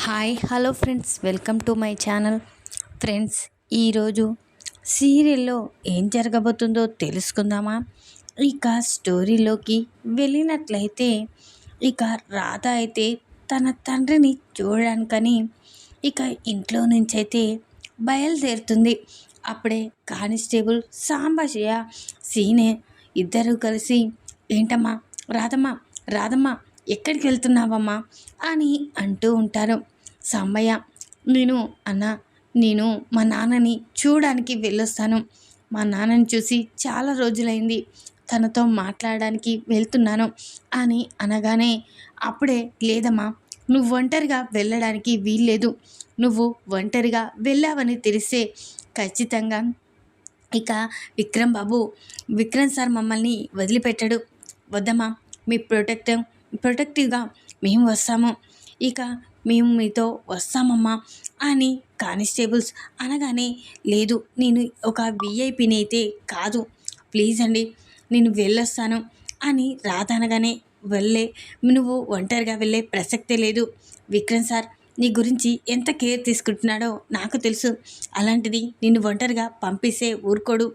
Hi hello friends, welcome to my channel. Friends, ఈరోజు సీరియల్లో ఏం జరగబోతుందో తెలుసుకుందామా? ఇక స్టోరీలోకి వెళ్ళినట్లయితే ఇక రాధ అయితే తన తండ్రిని చూడడానికని ఇక ఇంట్లో నుంచి అయితే బయలుదేరుతుంది. అప్పుడే కానిస్టేబుల్ సాంబశివ సీనే ఇద్దరు కలిసి, ఏంటమ్మా రాధమ్మ, రాధమ్మ ఎక్కడికి వెళ్తున్నావమ్మా అని అంటూ ఉంటారు. సాంబయ్య, నేను అన్న నేను మా నాన్నని చూడడానికి వెళ్ళొస్తాను. మా నాన్నని చూసి చాలా రోజులైంది, తనతో మాట్లాడడానికి వెళ్తున్నాను అని అనగానే, అప్పుడే లేదమ్మా, నువ్వు ఒంటరిగా వెళ్ళడానికి వీల్లేదు. నువ్వు ఒంటరిగా వెళ్ళావని తెలిస్తే ఖచ్చితంగా ఇక విక్రమ్ సార్ మమ్మల్ని వదిలిపెట్టాడు. వద్దమ్మా, మీ ప్రొటెక్టివ్గా మేము వస్తాము, ఇక మేము మీతో వస్తామమ్మా అని కానిస్టేబుల్స్ అనగానే, లేదు నేను ఒక విఐపిని అయితే కాదు, ప్లీజ్ అండి నేను వెళ్ళొస్తాను అని రాధ అనగానే, నువ్వు ఒంటరిగా వెళ్ళే ప్రసక్తే లేదు. విక్రమ్ సార్ నీ గురించి ఎంత కేర్ తీసుకుంటున్నాడో నాకు తెలుసు. అలాంటిది నిన్ను ఒంటరిగా పంపిస్తే ఊరుకోడు.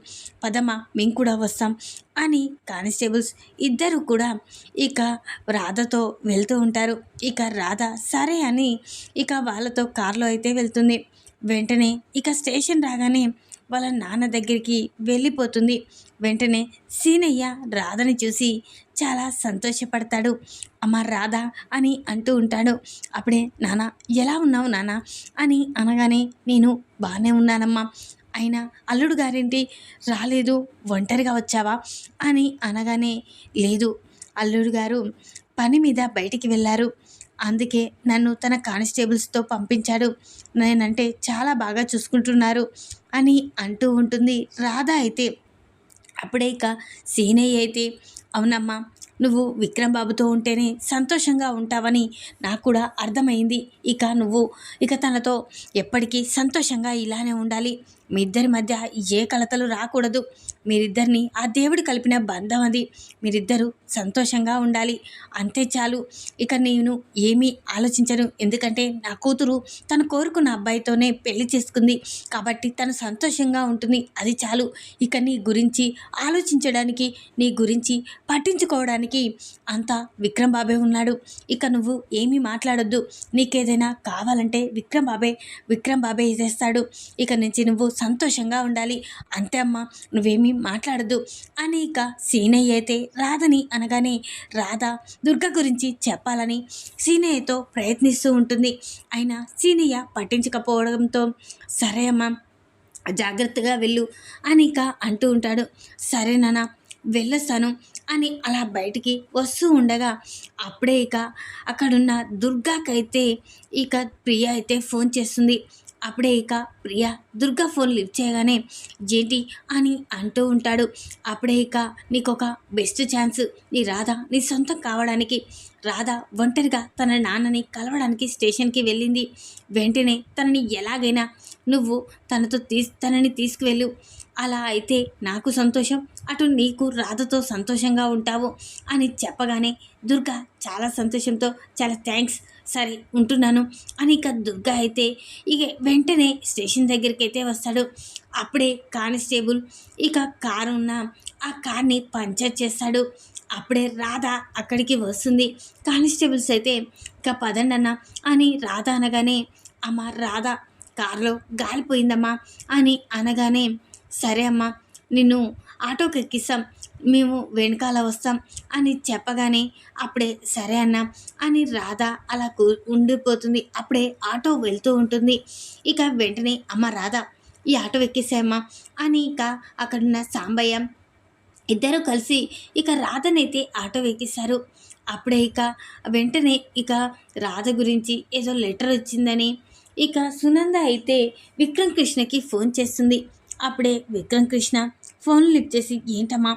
పదమ్మా, మేము కూడా వస్తాం అని కానిస్టేబుల్స్ ఇద్దరు కూడా ఇక రాధతో వెళ్తూ ఉంటారు. ఇక రాధ సరే అని ఇక వాళ్ళతో కారులో అయితే వెళ్తుంది. వెంటనే ఇక స్టేషన్ రాగానే వాళ్ళ నాన్న దగ్గరికి వెళ్ళిపోతుంది. వెంటనే సీనయ్య రాధని చూసి చాలా సంతోషపడతాడు. అమ్మ రాధ అని అంటూ ఉంటాడు. అప్పుడే, నాన్న ఎలా ఉన్నావు నాన్న అని అనగానే, నేను బాగానే ఉన్నానమ్మా, అయినా అల్లుడు గారేంటి రాలేదు, ఒంటరిగా వచ్చావా అని అనగానే, లేదు అల్లుడు గారు పని మీద బయటికి వెళ్ళారు, అందుకే నన్ను తన కానిస్టేబుల్స్తో పంపించాడు, నేనంటే చాలా బాగా చూసుకుంటున్నారు అని అంటూ ఉంటుంది రాధ అయితే. అప్పుడే ఇక సీనయ్య అయితే, అవునమ్మా, నువ్వు విక్రమ్ బాబుతో ఉంటేనే సంతోషంగా ఉంటావని నాకు కూడా అర్థమైంది. ఇక తనతో ఎప్పటికీ సంతోషంగా ఇలానే ఉండాలి. మీ ఇద్దరి మధ్య ఏ కలతలు రాకూడదు. మీరిద్దరిని ఆ దేవుడు కలిపిన బంధం అది. మీరిద్దరూ సంతోషంగా ఉండాలి, అంతే చాలు. ఇక నేను ఏమీ ఆలోచించను, ఎందుకంటే నా కూతురు తను కోరుకున్న అబ్బాయితోనే పెళ్లి చేసుకుంది కాబట్టి తను సంతోషంగా ఉంటుంది, అది చాలు. ఇక నీ గురించి ఆలోచించడానికి, నీ గురించి పట్టించుకోవడానికి అంతా విక్రమ్ బాబే ఉన్నాడు. ఇక నువ్వు ఏమీ మాట్లాడొద్దు. నీకేదైనా కావాలంటే విక్రమ్ బాబే చేస్తాడు. ఇక నుంచి నువ్వు సంతోషంగా ఉండాలి, అంతే అమ్మా, నువ్వేమీ మాట్లాడద్దు అని ఇక సీనయ్య అయితే రాధని అనగానే, రాధ దుర్గ గురించి చెప్పాలని సీనయ్యతో ప్రయత్నిస్తూ ఉంటుంది. అయినా సీనయ్య పట్టించకపోవడంతో, సరే అమ్మా జాగ్రత్తగా వెళ్ళు అని ఇక అంటూ ఉంటాడు. సరే నాన్న వెళ్ళొస్తాను అని అలా బయటికి వస్తూ ఉండగా, అప్పుడే ఇక అక్కడున్న దుర్గాకైతే ఇక ప్రియ అయితే ఫోన్ చేస్తుంది. అప్పుడే ఇక ప్రియ దుర్గా ఫోన్ లిఫ్ట్ చేయగానే, ఏంటి అని అంటూ ఉంటాడు. అప్పుడే ఇక నీకొక బెస్ట్ ఛాన్స్, నీ సొంతం కావడానికి. రాధ ఒంటరిగా తన నాన్నని కలవడానికి స్టేషన్కి వెళ్ళింది. వెంటనే తనని ఎలాగైనా నువ్వు తనని తీసుకువెళ్ళు, అలా అయితే నాకు సంతోషం, అటు నీకు రాధతో సంతోషంగా ఉంటావు అని చెప్పగానే దుర్గా చాలా సంతోషంతో, చాలా థ్యాంక్స్, సరే ఉంటున్నాను అని ఇక దుర్గా అయితే ఇక వెంటనే స్టేషన్ దగ్గరికి అయితే వస్తాడు. అప్పుడే కానిస్టేబుల్ ఇక ఆ కార్ని పంచర్ చేస్తాడు. అప్పుడే రాధ అక్కడికి వస్తుంది. కానిస్టేబుల్స్ అయితే, ఇక పదండి అన్న అని రాధ అనగానే, అమ్మ రాధ కారులో గాలిపోయిందమ్మా అని అనగానే, సరే అమ్మా నిన్ను ఆటోకి ఎక్కిస్తాం, మేము వెనకాల వస్తాం అని చెప్పగానే, అప్పుడే సరే అన్న అని రాధ అలా ఉండిపోతుంది. అప్పుడే ఆటో వెళ్తూ ఉంటుంది. ఇక వెంటనే, అమ్మ రాధ ఈ ఆటో ఎక్కేసాయమ్మా అని ఇక అక్కడున్న సాంబయ్య ఇద్దరు కలిసి ఇక రాధనైతే ఆటో ఎక్కిస్తారు. అప్పుడే ఇక వెంటనే ఇక రాధ గురించి ఏదో లెటర్ వచ్చిందని ఇక సునంద అయితే విక్రమ్ కృష్ణకి ఫోన్ చేస్తుంది. అప్పుడే విక్రమ్ కృష్ణ ఫోన్ లిఫ్ట్ చేసి, ఏంటమ్మా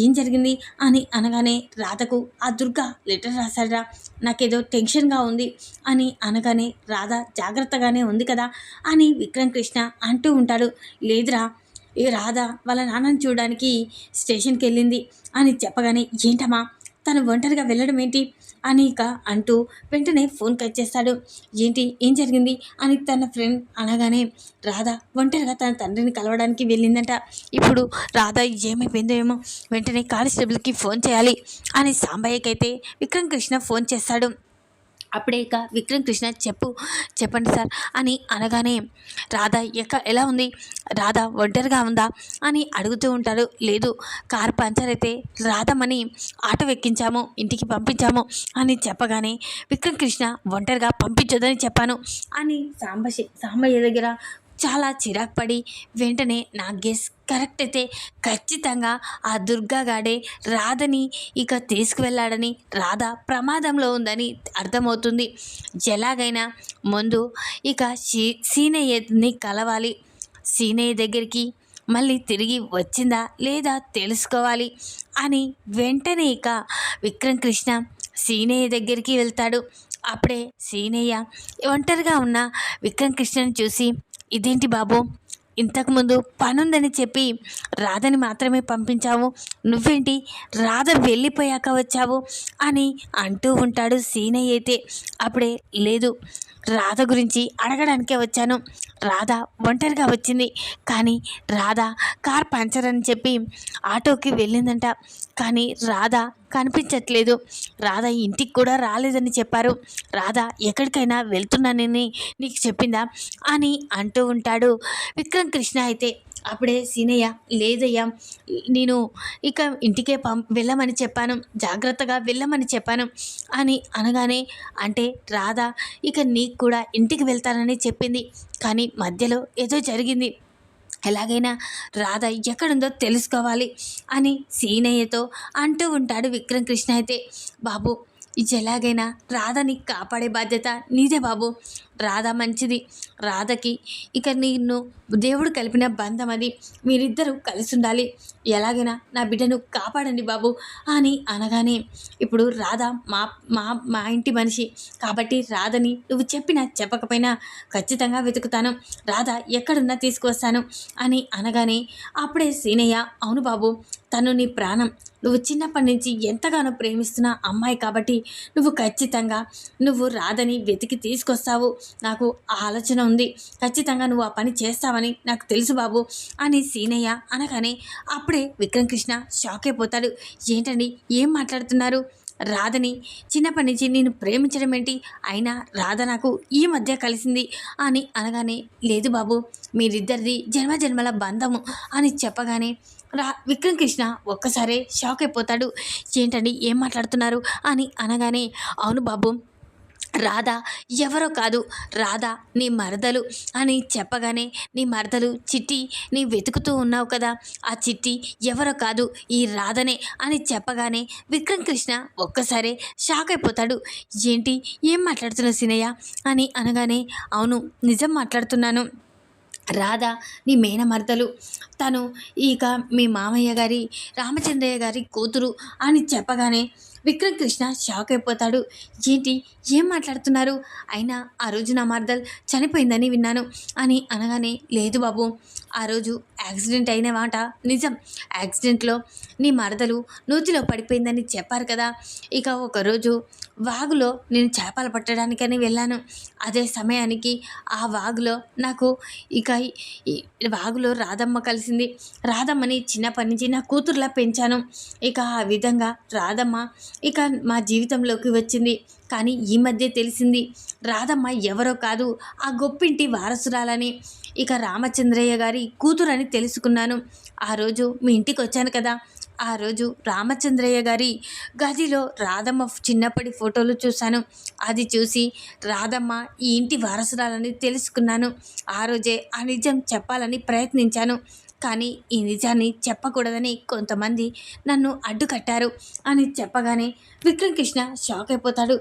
ఏం జరిగింది అని అనగానే, రాధకు ఆ దుర్గా లెటర్ రాశాడరా, నాకేదో టెన్షన్గా ఉంది అని అనగానే, రాధ జాగ్రత్తగానే ఉంది కదా అని విక్రమ్ కృష్ణ అంటూ ఉంటాడు. లేదురా, ఈ రాధ వాళ్ళ నాన్నని చూడడానికి స్టేషన్కి వెళ్ళింది అని చెప్పగానే, ఏంటమ్మా తను ఒంటరిగా వెళ్ళడం ఏంటి అని ఇక అంటూ వెంటనే ఫోన్ కట్ చేస్తాడు. ఏంటి ఏం జరిగింది అని తన ఫ్రెండ్ అనగానే రాధ ఒంటరిగా తన తండ్రిని కలవడానికి వెళ్ళిందంట. ఇప్పుడు రాధ ఏమైపోయిందో ఏమో, వెంటనే కానిస్టేబుల్కి ఫోన్ చేయాలి అని సాంబయ్యకైతే విక్రమ్ కృష్ణ ఫోన్ చేస్తాడు. అప్పుడే ఇక విక్రమ్ కృష్ణ చెప్పండి సార్ అని అనగానే రాధ ఎలా ఉంది, రాధ ఒంటరిగా ఉందా అని అడుగుతూ ఉంటాడు. లేదు, కారు పంచర్ అయితే రాధమ్మని ఆటో ఎక్కించాము, ఇంటికి పంపించాము అని చెప్పగానే విక్రమ్ కృష్ణ ఒంటరిగా పంపించొద్దని చెప్పాను అని సాంబయ్య దగ్గర చాలా చిరాకు పడి వెంటనే నా గెస్ కరెక్ట్ అయితే ఖచ్చితంగా ఆ దుర్గాగాడే రాధని ఇక తీసుకువెళ్ళాడని, రాధ ప్రమాదంలో ఉందని అర్థమవుతుంది. ఎలాగైనా ముందు ఇక సీనయ్యని కలవాలి, సీనయ్య దగ్గరికి మళ్ళీ తిరిగి వచ్చిందా లేదా తెలుసుకోవాలి అని వెంటనే ఇక విక్రమ్ కృష్ణ సీనయ్య దగ్గరికి వెళ్తాడు. అప్పుడే సీనయ్య ఒంటరిగా ఉన్న విక్రమ్ కృష్ణని చూసి, ఇదేంటి బాబు, ఇంతకుముందు పనుందని చెప్పి రాధని మాత్రమే పంపించావు, నువ్వేంటి రాధ వెళ్ళిపోయాక వచ్చావు అని అంటూ ఉంటాడు సీనయ్య అయితే. అప్పుడే లేదు, రాధ గురించి అడగడానికే వచ్చాను, రాధ ఒంటరిగా వచ్చింది, కానీ రాధ కార్ పంచర్ అని చెప్పి ఆటోకి వెళ్ళిందంట, కానీ రాధ కనిపించట్లేదు, రాధ ఇంటికి కూడా రాలేదని చెప్పారు, రాధ ఎక్కడికైనా వెళ్తున్నానని నీకు చెప్పిందా అని అంటూ ఉంటాడు విక్రమ్ కృష్ణ అయితే. అప్పుడే సీనయ్య లేదయ్యా, నేను ఇక ఇంటికే వెళ్ళమని చెప్పాను, జాగ్రత్తగా వెళ్ళమని చెప్పాను అని అనగానే, అంటే రాధ ఇక నీకు కూడా ఇంటికి వెళ్తానని చెప్పింది, కానీ మధ్యలో ఏదో జరిగింది, ఎలాగైనా రాధ ఎక్కడుందో తెలుసుకోవాలి అని సీనయ్యతో అంటూ ఉంటాడు విక్రమ్ కృష్ణ అయితే. బాబు, ఎలాగైనా రాధని కాపాడే బాధ్యత నీదే బాబు, రాధ మంచిది, రాధకి ఇక నిన్ను దేవుడు కలిపిన బంధం అది, మీరిద్దరూ కలిసి ఉండాలి, ఎలాగైనా నా బిడ్డను కాపాడండి బాబు అని అనగానే, ఇప్పుడు రాధ మా మా మా ఇంటి మనిషి కాబట్టి రాధని నువ్వు చెప్పినా చెప్పకపోయినా ఖచ్చితంగా వెతుకుతాను, రాధ ఎక్కడున్నా తీసుకువస్తాను అని అనగానే అప్పుడే సీనయ్య, అవును బాబు, తను నీ ప్రాణం, నువ్వు చిన్నప్పటి నుంచి ఎంతగానో ప్రేమిస్తున్న అమ్మాయి కాబట్టి నువ్వు రాధని వెతికి తీసుకొస్తావు, నాకు ఆ ఆలోచన ఉంది, ఖచ్చితంగా నువ్వు ఆ పని చేస్తావని నాకు తెలుసు బాబు అని సీనయ్య అనగానే అప్పుడే విక్రమ్ కృష్ణ షాక్ అయిపోతాడు. ఏంటండి ఏం మాట్లాడుతున్నారు, రాధని చిన్నప్పటి నుంచి నేను ప్రేమించడం ఏంటి, అయినా రాధ నాకు ఈ మధ్య కలిసింది అని అనగానే, లేదు బాబు, మీరిద్దరిది జన్మజన్మల బంధము అని చెప్పగానే విక్రమ్ కృష్ణ ఒక్కసారే షాక్ అయిపోతాడు. ఏంటండి ఏం మాట్లాడుతున్నారు అని అనగానే, అవును బాబు, రాధ ఎవరో కాదు, రాధ నీ మరదలు అని చెప్పగానే, నీ మరదలు చిట్టి నీ వెతుకుతూ ఉన్నావు కదా, ఆ చిట్టి ఎవరో కాదు ఈ రాధనే అని చెప్పగానే విక్రమ్ కృష్ణ ఒక్కసారే షాక్ అయిపోతాడు. ఏంటి ఏం మాట్లాడుతున్నావు సీనయ్య అని అనగానే, అవును నిజం మాట్లాడుతున్నాను, రాధ నీ మేనమర్దలు, తను ఇక మీ మామయ్య గారి రామచంద్రయ్య గారి కూతురు అని చెప్పగానే విక్రమ్ కృష్ణ షాక్ అయిపోతాడు. ఏంటి ఏం మాట్లాడుతున్నారు, అయినా ఆ రోజు నా మర్దల్ చనిపోయిందని విన్నాను అని అనగానే, లేదు బాబు, ఆ రోజు యాక్సిడెంట్ అయిన మాట నిజం, యాక్సిడెంట్లో నీ మరదలు నూతిలో పడిపోయిందని చెప్పారు కదా, ఇక ఒకరోజు వాగులో నేను చేపలు పట్టడానికని వెళ్ళాను, అదే సమయానికి ఆ వాగులో నాకు ఇక ఈ వాగులో రాధమ్మ కలిసింది, రాధమ్మని చిన్నప్పటి నుంచి నా కూతురులా పెంచాను, ఇక ఆ విధంగా రాధమ్మ ఇక మా జీవితంలోకి వచ్చింది, కానీ ఈ మధ్య తెలిసింది రాధమ్మ ఎవరో కాదు, ఆ గొప్పింటి వారసురాలని, ఇక రామచంద్రయ్య గారి కూతురని తెలుసుకున్నాను. ఆ రోజు మీ ఇంటికి వచ్చాను కదా, ఆ రోజు రామచంద్రయ్య గారి గదిలో రాధమ్మ చిన్నప్పటి ఫోటోలు చూశాను, అది చూసి రాధమ్మ ఈ ఇంటి వారసురాలని తెలుసుకున్నాను. ఆ రోజే ఆ నిజం చెప్పాలని ప్రయత్నించాను, కానీ ఈ నిజాన్ని చెప్పకూడదని కొంతమంది నన్ను అడ్డుకట్టారు అని చెప్పగానే విక్రమ్ కృష్ణ షాక్ అయిపోతాడు.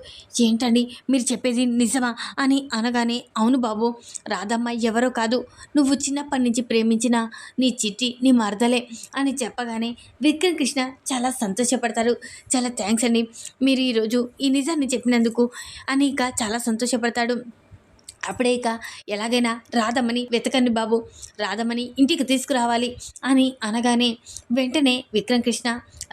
ఏంటండి మీరు చెప్పేది నిజమా అని అనగానే, అవును బాబు, రాధమ్మ ఎవరో కాదు, నువ్వు చిన్నప్పటి నుంచి ప్రేమించిన నీ చిట్టి నీ మరదలే అని చెప్పగానే విక్రమ్ కృష్ణ చాలా సంతోషపడతాడు. చాలా థ్యాంక్స్ అండి, మీరు ఈరోజు ఈ నిజాన్ని చెప్పినందుకు అని ఇక చాలా సంతోషపడతాడు. అప్పుడే ఇక ఎలాగైనా రాధమ్మని వెతకండి బాబు, రాధమ్మని ఇంటికి తీసుకురావాలి అని అనగానే వెంటనే విక్రమ్ కృష్ణ,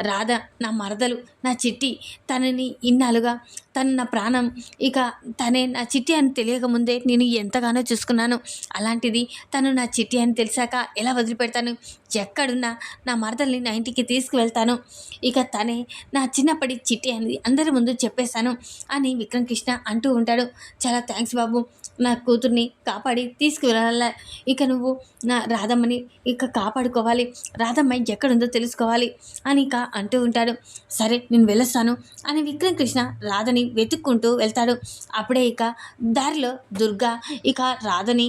రాధ నా మరదలు, నా చిట్టి, తనని ఇన్నాళ్ళుగా తను నా ప్రాణం, ఇక తనే నా చిట్టి అని తెలియకముందే నేను ఎంతగానో చూసుకున్నాను. అలాంటిది తను నా చిట్టి అని తెలిసాక ఎలా వదిలిపెడతాను? ఎక్కడున్నా నా మరదల్ని నా ఇంటికి తీసుకువెళ్తాను. ఇక తనే నా చిన్నప్పటి చిట్టి అని అందరి ముందు చెప్పేశాను అని విక్రమ్ కృష్ణ అంటూ ఉంటాడు. చాలా థ్యాంక్స్ బాబు, నా కూతుర్ని కాపాడి తీసుకువెళ్ళాల. ఇక నువ్వు నా రాధమ్మని ఇక కాపాడుకోవాలి, రాధమ్మ ఎక్కడుందో తెలుసుకోవాలి అని ఇక అంటూ ఉంటాడు. సరే నేను వెళ్ళొస్తాను అని విక్రమ్ కృష్ణ రాధని వెతుక్కుంటూ వెళ్తాడు. అప్పుడే ఇక దారిలో దుర్గా రాధని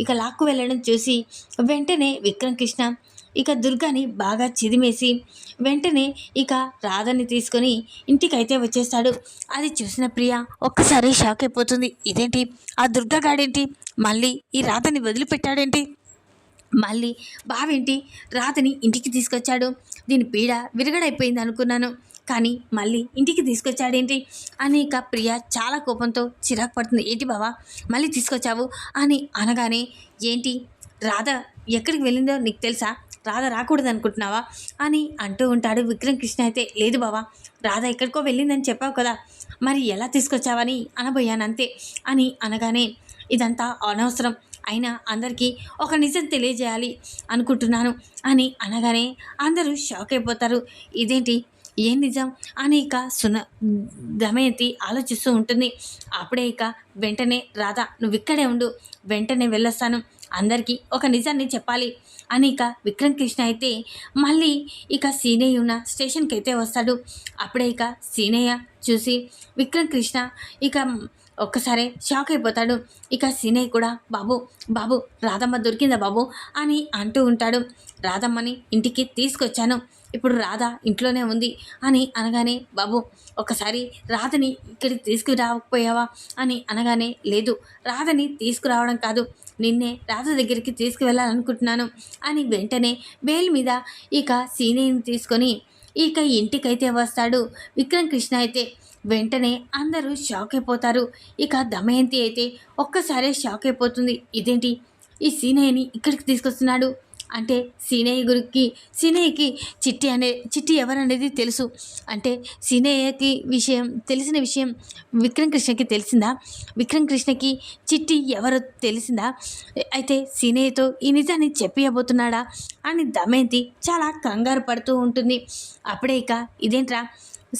ఇక లాక్కు వెళ్ళడం చూసి వెంటనే విక్రమ్ కృష్ణ ఇక దుర్గాని బాగా చిదిమేసి వెంటనే ఇక రాధని తీసుకొని ఇంటికైతే వచ్చేస్తాడు. అది చూసిన ప్రియ ఒక్కసారి షాక్ అయిపోతుంది. ఇదేంటి, ఆ దుర్గాగాడేంటి మళ్ళీ ఈ రాధని వదిలిపెట్టాడేంటి, మళ్ళీ బావేంటి రాధని ఇంటికి తీసుకొచ్చాడు, దీని పీడ విరగడైపోయింది అనుకున్నాను, కానీ మళ్ళీ ఇంటికి తీసుకొచ్చాడేంటి అని ఇక ప్రియ చాలా కోపంతో చిరాకు పడుతుంది. ఏంటి బావా మళ్ళీ తీసుకొచ్చావు అని అనగానే, ఏంటి రాధ ఎక్కడికి వెళ్ళిందో నీకు తెలుసా, రాధ రాకూడదు అనుకుంటున్నావా అని అంటూ ఉంటాడు విక్రమ్ కృష్ణ. అయితే లేదు బావా, రాధ ఎక్కడికో వెళ్ళిందని చెప్పావు కదా, మరి ఎలా తీసుకొచ్చావని అనబోయానంతే అని అనగానే, ఇదంతా అనవసరం, అయినా అందరికీ ఒక నిజం తెలియజేయాలి అనుకుంటున్నాను అని అనగానే అందరూ షాక్ అయిపోతారు. ఇదేంటి, ఏం నిజం అని ఇక దమయంతి ఆలోచిస్తూ ఉంటుంది. అప్పుడే ఇక వెంటనే రాధ నువ్వు ఇక్కడే ఉండు, వెంటనే వెళ్ళొస్తాను, అందరికీ ఒక నిజాన్ని చెప్పాలి అని ఇక విక్రమ్ కృష్ణ అయితే మళ్ళీ ఇక సీనయ్య ఉన్న స్టేషన్కి అయితే వస్తాడు. అప్పుడే ఇక సీనయ్య చూసి విక్రమ్ కృష్ణ ఇక ఒక్కసారి షాక్ అయిపోతాడు. ఇక సీనయ్య కూడా బాబు బాబు రాధమ్మ దొరికిందా బాబు అని అంటూ ఉంటాడు. రాధమ్మని ఇంటికి తీసుకొచ్చాను, ఇప్పుడు రాధ ఇంట్లోనే ఉంది అని అనగానే, బాబు ఒకసారి రాధని ఇక్కడికి తీసుకురాకపోయావా అని అనగానే, లేదు రాధని తీసుకురావడం కాదు, నిన్నే రాధ దగ్గరికి తీసుకువెళ్ళాలనుకుంటున్నాను అని వెంటనే బెయిల్ మీద ఇక సీనయ్యని తీసుకొని ఇక ఇంటికైతే వస్తాడు విక్రమ్ కృష్ణ. అయితే వెంటనే అందరూ షాక్ అయిపోతారు. ఇక దమయంతి అయితే ఒక్కసారే షాక్ అయిపోతుంది. ఇదేంటి, ఈ సీనయ్యని ఇక్కడికి తీసుకొస్తున్నాడు అంటే సీనయ్యకి చిట్టి ఎవరనేది తెలుసు అంటే సీనయ్యకి తెలిసిన విషయం విక్రమ్ కృష్ణకి తెలిసిందా, విక్రమ్ కృష్ణకి చిట్టి ఎవరో తెలిసిందా, అయితే సీనయ్యతో ఈ నిజాన్ని చెప్పియబోతున్నాడా అని దమయంతి చాలా కంగారు పడుతూ ఉంటుంది. అప్పుడే ఇక ఇదేంట్రా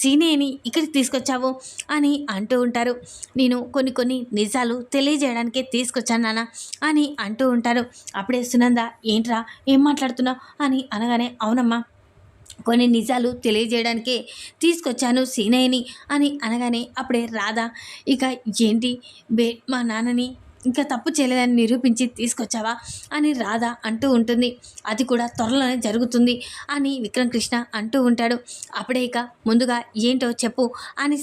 సీనయ్యని ఇక్కడికి తీసుకొచ్చావు అని అంటూ ఉంటారు. నేను కొన్ని నిజాలు తెలియజేయడానికే తీసుకొచ్చాను నాన్న అని అంటూ ఉంటారు. అప్పుడే సునంద ఏంట్రా ఏం మాట్లాడుతున్నావు అని అనగానే, అవునమ్మా కొన్ని నిజాలు తెలియజేయడానికే తీసుకొచ్చాను సీనయ్యని అని అనగానే, అప్పుడే రాధ ఇక ఏంటి మా నాన్నని ఇంకా తప్పు చేయలేదని నిరూపించి తీసుకొచ్చావా అని రాధ అంటూ ఉంటుంది. అది కూడా త్వరలోనే జరుగుతుంది అని విక్రమ్ కృష్ణ అంటూ ఉంటాడు. అప్పుడే ఇక ముందుగా ఏంటో చెప్పు అని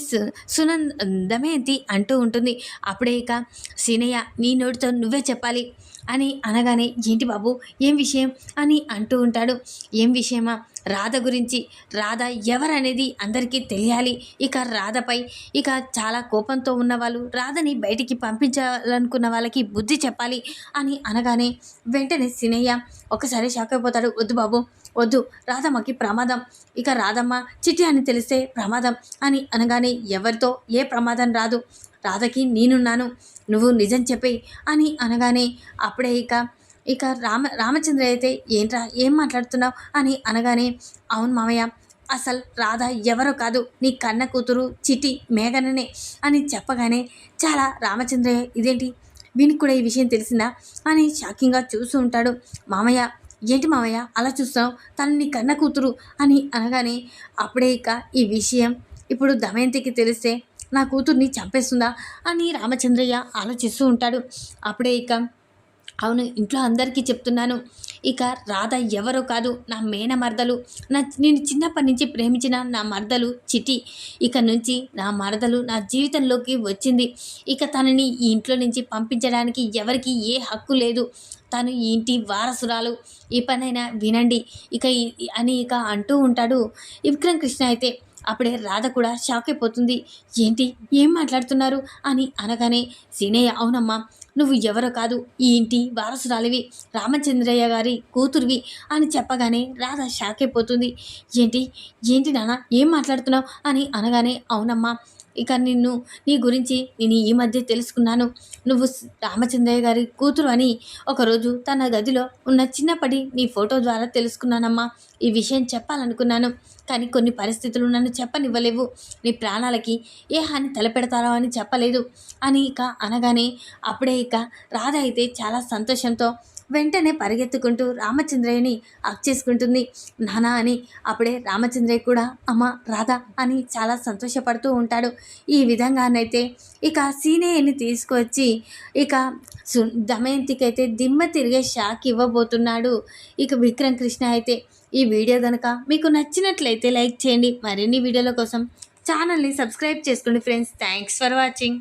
దమయంతి అంటూ ఉంటుంది. అప్పుడే ఇక సీనయ్య నీ నోటితో నువ్వే చెప్పాలి అని అనగానే, ఏంటి బాబు ఏం విషయం అని అంటూ ఉంటాడు. ఏం విషయమా, రాధ గురించి, రాధ ఎవరనేది అందరికీ తెలియాలి, ఇక రాధపై ఇక చాలా కోపంతో ఉన్నవాళ్ళు రాధని బయటికి పంపించాలనుకున్న వాళ్ళకి బుద్ధి చెప్పాలి అని అనగానే వెంటనే సీనయ్య ఒకసారి షాక్ అయిపోతాడు. వద్దు బాబు వద్దు, రాధమ్మకి ప్రమాదం, ఇక రాధమ్మ చిట్టి అని తెలిస్తే ప్రమాదం అని అనగానే, ఎవరితో ఏ ప్రమాదం రాదు, రాధకి నేనున్నాను, నువ్వు నిజం చెప్పేయి అని అనగానే, అప్పుడే ఇక రామచంద్ర అయితే ఏంట్రా ఏం మాట్లాడుతున్నావు అని అనగానే, అవును మామయ్య అసలు రాధ ఎవరో కాదు, నీ కన్న కూతురు చిట్టి మేఘననే అని చెప్పగానే చాలా రామచంద్రయ్య ఇదేంటి వీనికి కూడా ఈ విషయం తెలిసిందా అని షాకింగ్గా చూస్తూ ఉంటాడు. మామయ్య ఏంటి మామయ్య అలా చూస్తావు, తను నీ కన్న కూతురు అని అనగానే, అప్పుడే ఇక ఈ విషయం ఇప్పుడు దమయంతికి తెలిస్తే నా కూతుర్ని చంపేస్తుందా అని రామచంద్రయ్య ఆలోచిస్తూ ఉంటాడు. అప్పుడే ఇక అవును ఇంట్లో అందరికీ చెప్తున్నాను, ఇక రాధ ఎవరో కాదు నా మేనమరదలు, నేను చిన్నప్పటి నుంచి ప్రేమించిన నా మరదలు చిట్టి, ఇక నుంచి నా మరదలు నా జీవితంలోకి వచ్చింది, ఇక తనని ఈ ఇంట్లో నుంచి పంపించడానికి ఎవరికి ఏ హక్కు లేదు, తను ఈ ఇంటి వారసురాలు, ఈ పనైనా వినండి ఇక అని ఇక అంటూ ఉంటాడు విక్రమ్ కృష్ణ. అయితే అప్పుడే రాధ కూడా షాక్ అయిపోతుంది. ఏంటి, ఏం మాట్లాడుతున్నారు అని అనగానే సీనయ్య, అవునమ్మా, నువ్వు ఎవరో కాదు, ఈ ఇంటి వారసురాలివి, రామచంద్రయ్య గారి కూతురువి అని చెప్పగానే రాధ షాక్ అయిపోతుంది. ఏంటి ఏంటి నాన్న, ఏం మాట్లాడుతున్నావు అని అనగానే, అవునమ్మా, ఇక నీ గురించి నేను ఈ మధ్య తెలుసుకున్నాను. నువ్వు రామచంద్రయ్య గారి కూతురు అని ఒకరోజు తన గదిలో ఉన్న చిన్నప్పటి నీ ఫోటో ద్వారా తెలుసుకున్నానమ్మా. ఈ విషయం చెప్పాలనుకున్నాను, కానీ కొన్ని పరిస్థితులు నన్ను చెప్పనివ్వలేవు. నీ ప్రాణాలకి ఏ హాని తలపెడతారో అని చెప్పలేదు అని ఇక అనగానే అప్పుడే ఇక రాధ అయితే చాలా సంతోషంతో వెంటనే పరిగెత్తుకుంటూ రామచంద్రయ్యని హగ్ చేసుకుంటుంది. నానా అని. అప్పుడే రామచంద్రయ్య కూడా అమ్మ రాధ అని చాలా సంతోషపడుతూ ఉంటాడు. ఈ విధంగానైతే ఇక సీనయ్యని తీసుకువచ్చి ఇక దమయంతికి అయితే దిమ్మ తిరిగే షాక్ ఇవ్వబోతున్నాడు ఇక విక్రమ్ కృష్ణ అయితే. ఈ వీడియో కనుక మీకు నచ్చినట్లయితే లైక్ చేయండి. మరిన్ని వీడియోల కోసం ఛానల్ని సబ్స్క్రైబ్ చేసుకోండి ఫ్రెండ్స్. Thanks for watching.